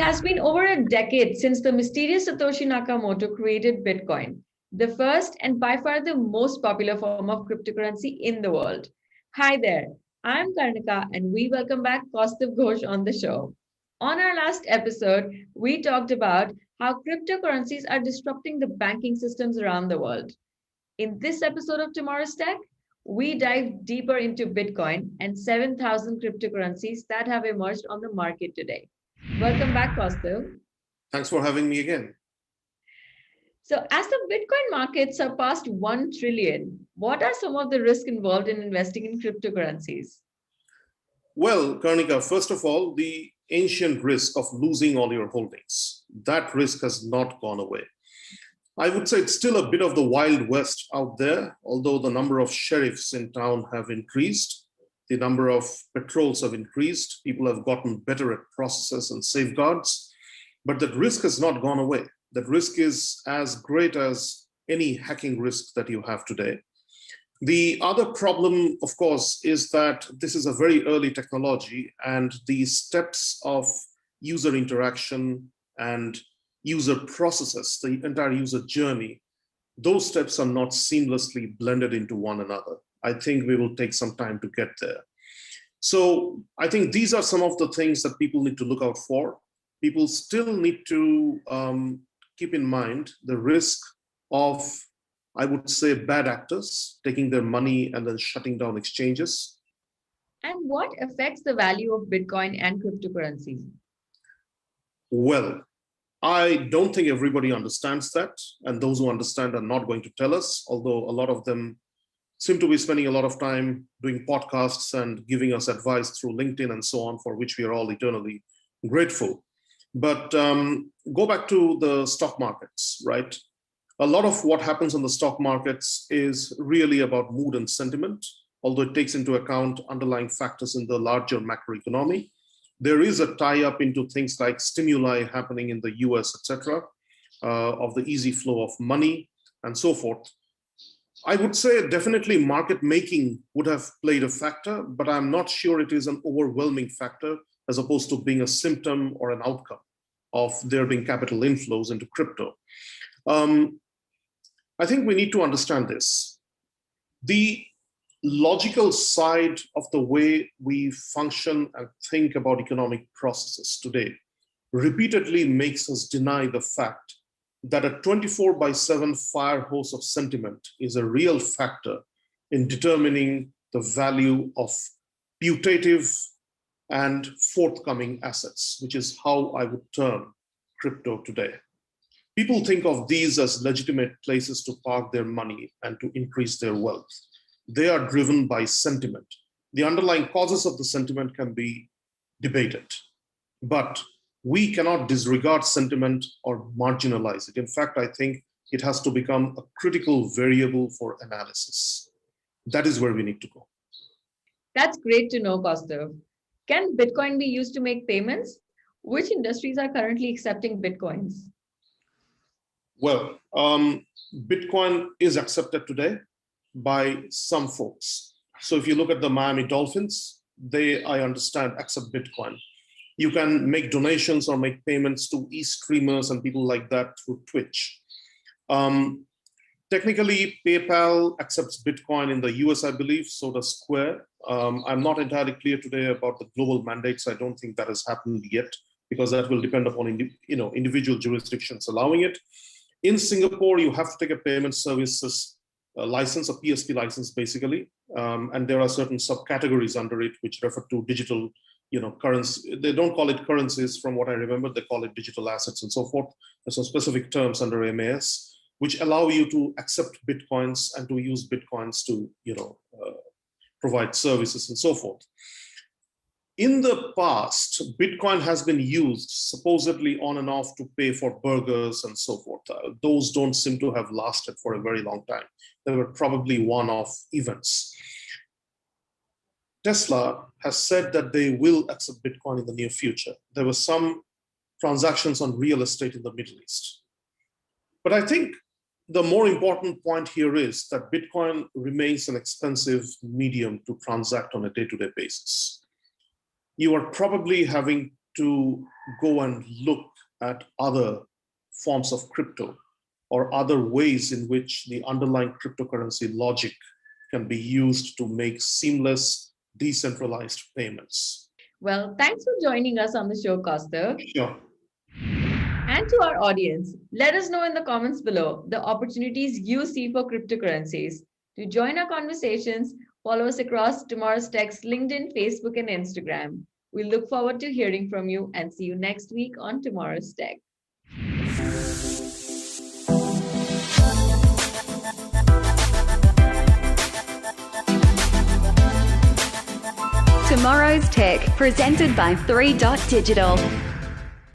has been over a decade since the mysterious Satoshi Nakamoto created Bitcoin, the first and by far the most popular form of cryptocurrency in the world. Hi there, I'm Karnika and we welcome back Kaustuv Ghosh on the show. On our last episode, we talked about how cryptocurrencies are disrupting the banking systems around the world. In this episode of Tomorrow's Tech, we dive deeper into Bitcoin and 7,000 cryptocurrencies that have emerged on the market today. Welcome back, Kaustuv. Thanks for having me again. So, as the Bitcoin market surpassed 1 trillion, what are some of the risks involved in investing in cryptocurrencies? Well, Karnika, first of all, the ancient risk of losing all your holdings. That risk has not gone away. I would say it's still a bit of the Wild West out there, although the number of sheriffs in town have increased, the number of patrols have increased, people have gotten better at processes and safeguards, but that risk has not gone away. That risk is as great as any hacking risk that you have today. The other problem, of course, is that this is a very early technology and the steps of user interaction and user processes, the entire user journey, those steps are not seamlessly blended into one another. I think we will take some time to get there. So I think these are some of the things that people need to look out for. People still need to keep in mind the risk of, I would say, bad actors taking their money and then shutting down exchanges. And what affects the value of Bitcoin and cryptocurrencies? Well, I don't think everybody understands that, and those who understand are not going to tell us, although a lot of them seem to be spending a lot of time doing podcasts and giving us advice through LinkedIn and so on, for which we are all eternally grateful. But go back to the stock markets, right? A lot of what happens on the stock markets is really about mood and sentiment, although it takes into account underlying factors in the larger macroeconomy. There is a tie-up into things like stimuli happening in the US, etc., of the easy flow of money and so forth. I would say definitely market making would have played a factor, but I'm not sure it is an overwhelming factor as opposed to being a symptom or an outcome of there being capital inflows into crypto. I think we need to understand this. The logical side of the way we function and think about economic processes today repeatedly makes us deny the fact that a 24/7 fire hose of sentiment is a real factor in determining the value of putative and forthcoming assets, which is how I would term crypto today. People think of these as legitimate places to park their money and to increase their wealth. They are driven by sentiment. The underlying causes of the sentiment can be debated, but we cannot disregard sentiment or marginalize it. In fact, I think it has to become a critical variable for analysis. That is where we need to go. That's great to know, Kaustuv. Can Bitcoin be used to make payments? Which industries are currently accepting Bitcoins? Well, Bitcoin is accepted today by some folks. So if you look at the Miami Dolphins, they, I understand, accept Bitcoin. You can make donations or make payments to e-streamers and people like that through Twitch. Technically, PayPal accepts Bitcoin in the US, I believe, so does Square. I'm not entirely clear today about the global mandates. I don't think that has happened yet, because that will depend upon individual jurisdictions allowing it. In Singapore, you have to take a payment services license, a PSP license, basically. And there are certain subcategories under it which refer to digital currency. They don't call it currencies from what I remember, they call it digital assets and so forth. There's some specific terms under MAS, which allow you to accept Bitcoins and to use Bitcoins to provide services and so forth. In the past, Bitcoin has been used supposedly on and off to pay for burgers and so forth. Those don't seem to have lasted for a very long time. They were probably one-off events. Tesla has said that they will accept Bitcoin in the near future. There were some transactions on real estate in the Middle East. But I think the more important point here is that Bitcoin remains an expensive medium to transact on a day-to-day basis. You are probably having to go and look at other forms of crypto or other ways in which the underlying cryptocurrency logic can be used to make seamless, decentralized payments. Well, thanks for joining us on the show, Kaustuv. Sure. And to our audience, let us know in the comments below the opportunities you see for cryptocurrencies. To join our conversations, follow us across Tomorrow's Tech's LinkedIn, Facebook, and Instagram. We look forward to hearing from you and see you next week on Tomorrow's Tech. Tomorrow's Tech, presented by 3 Dot Digital.